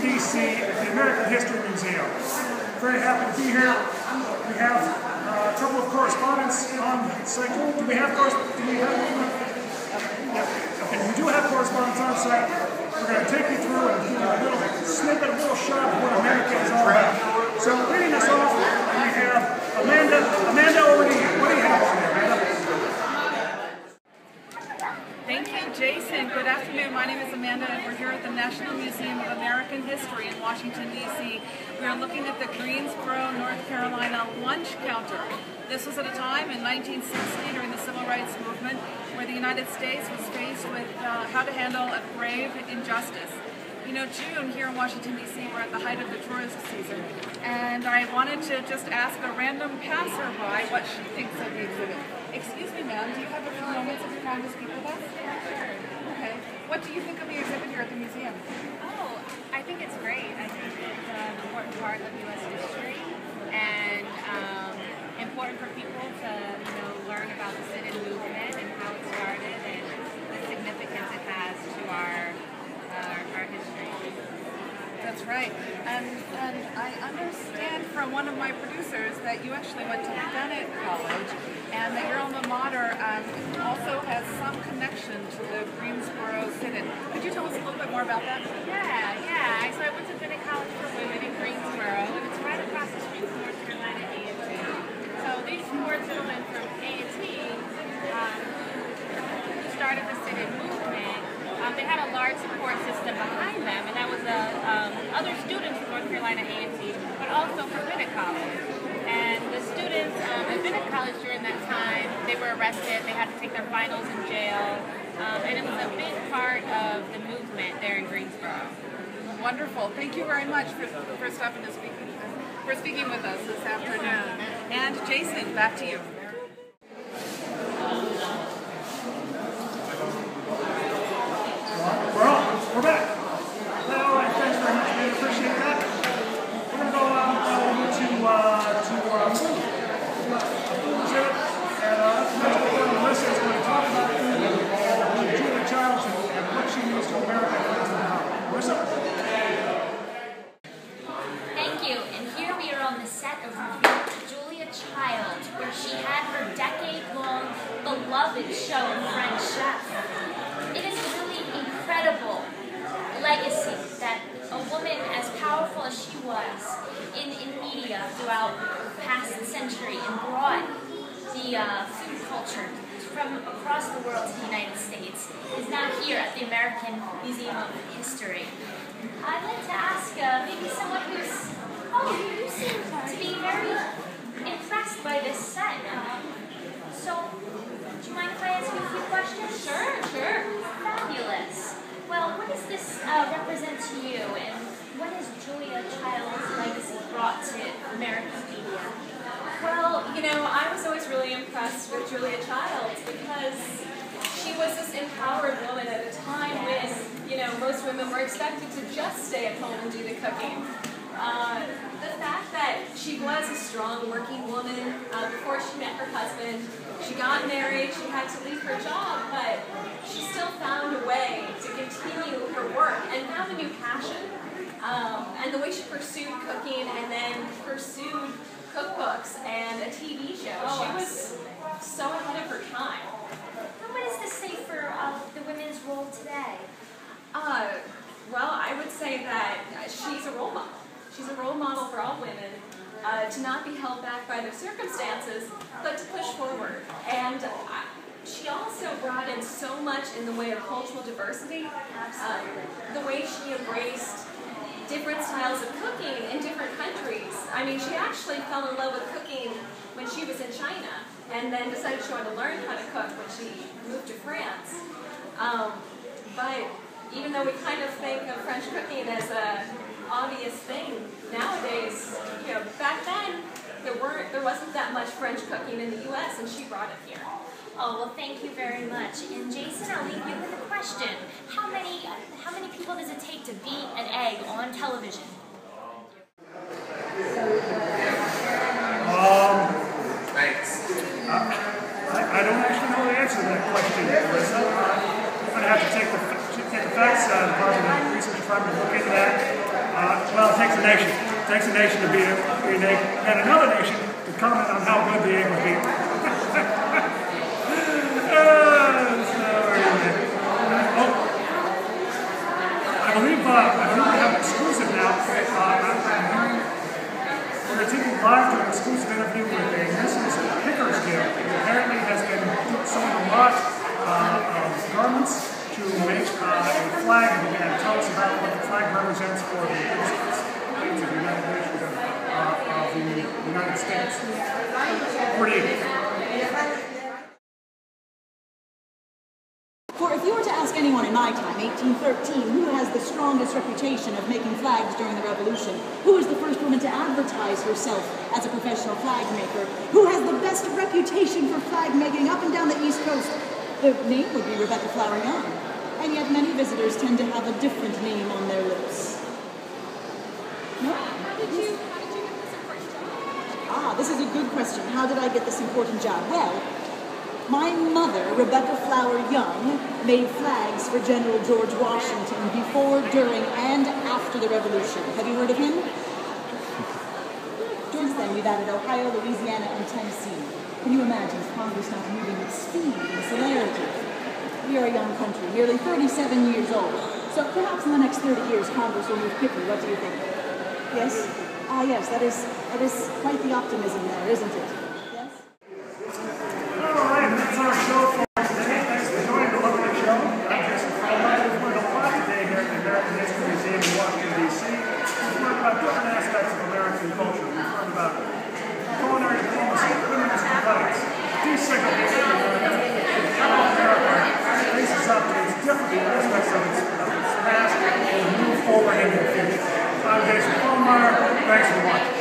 D.C. at the American History Museum. Very happy to be here. We have a couple of correspondents on site. Do we have correspondents? Okay, we do have correspondents on site. We're going to take you through and do a little snippet, a little shot of what America is all about. So leading us off, we have Amanda over to you. What do you have over there, Amanda? Thank you, Jason. Good afternoon. My name is Amanda, and we're here at the National Museum of American History in Washington, D.C. We are looking at the Greensboro, North Carolina lunch counter. This was at a time in 1960 during the Civil Rights Movement where the United States was faced with how to handle a grave injustice. You know, June here in Washington, D.C., we're at the height of the tourist season, and I wanted to just ask a random passerby what she thinks of the exhibit. Excuse me, ma'am, do you have a few moments of your time to speak with us? Sure. Okay. What do you think of the exhibit here at the museum? Oh, I think it's great. I think it's an important part of U.S. history, and important for people to, learn about the sit-in movement and how it started and the significance it has to our history. That's right. And I understand from one of my producers that you actually went to Bennett College and that your alma mater also has some connection to the Greensboro sit-in. Could you tell us a little bit more about that? Yeah. So I went to Bennett College for Women in Greensboro, and it's right across the street from North Carolina A&T. So these four gentlemen from A&T who started the sit-in movement, they had a large support system behind them, and that was other students from North Carolina A&T, but also from Bennett College. And the students at Bennett College during that time, they were arrested, they had to take their finals in jail, and it was a big part of the movement there in Greensboro. Wonderful. Thank you very much for stopping to speaking with us this afternoon. And Jason, back to you. We're back. All right, thanks very much, man. Appreciate that. We're going to go over to food. And next we're going to listen to talk about food and Julia Childs and what she means to America. Melissa? Thank you. And here we are on the set of Julia Child, where she had her decade-long beloved show, French Chef. It is a really incredible legacy that a woman as powerful as she was in media throughout the past century and brought the food culture from across the world to the United States is now here at the American Museum of History. I'd like to ask maybe someone who's, you seem to be very impressed by this set. So, do you mind if I ask you a few questions? Sure. Fabulous. Well, what does this represent to you, and what has Julia Child's legacy brought to American media? Well, I was always really impressed with Julia Childs because she was this empowered woman at a time when, most women were expected to just stay at home and do the cooking. The fact that she was a strong working woman before she met her husband, she got married, she had to leave her job, but she still found a way to continue her work and have a new passion. And the way she pursued cooking and then pursued cookbooks and a TV show, she was so ahead of her time. And what does this say for the women's role today? Well, I would say that she's a role model. She's a role model for all women to not be held back by their circumstances, but to push forward. And she also brought in so much in the way of cultural diversity. The way she embraced different styles of cooking in different countries. I mean, she actually fell in love with cooking when she was in China, and then decided she wanted to learn how to cook when she moved to France. But even though we kind of think of French cooking as an obvious thing nowadays, back then there wasn't that much French cooking in the U.S., and she brought it here. Oh, well, thank you very much. And Jason, I'll leave you with a question. How many people does it take to beat an egg on television? Thanks. I don't actually know the answer to that question, Melissa. I'm going to have to take the facts department of research department to look into that. Well, it takes a nation. It takes a nation to be unique, and another nation to comment on how good the egg would be. I believe we have an exclusive now. We're taking live to an exclusive interview with a Mrs. Pickersgill, who apparently has been sewing a lot of garments to make a flag, and tell us about what the flag represents for the States of the United Nations of the United States. Over to you. For if you were to ask anyone in my time, 1813, who has the strongest reputation of making flags during the Revolution, who was the first woman to advertise herself as a professional flag maker, who has the best reputation for flag making up and down the East Coast, the name would be Rebecca Flower Young. And yet many visitors tend to have a different name on their lips. No? How did you get this important job? Ah, this is a good question. How did I get this important job? Well, my mother, Rebecca Flower Young, made flags for General George Washington before, during, and after the Revolution. Have you heard of him? Since then, we've added Ohio, Louisiana, and Tennessee. Can you imagine Congress not moving with speed and celerity? We are a young country, nearly 37 years old. So perhaps in the next 30 years, Congress will move quickly. What do you think? Yes? Ah, yes, that is quite the optimism there, isn't it? Yes? All right, that's our show for today. Thanks for joining the lovely show. I'm Jason Feldman. We've learned a lot today here at the American History Museum in Washington, D.C. We've learned about different aspects of American culture. We've learned about culinary diplomacy, women's rights, desegregation of America, how America faces up to its different aspects of its past and move forward into the future. I'm Jason Feldman. Thanks for watching.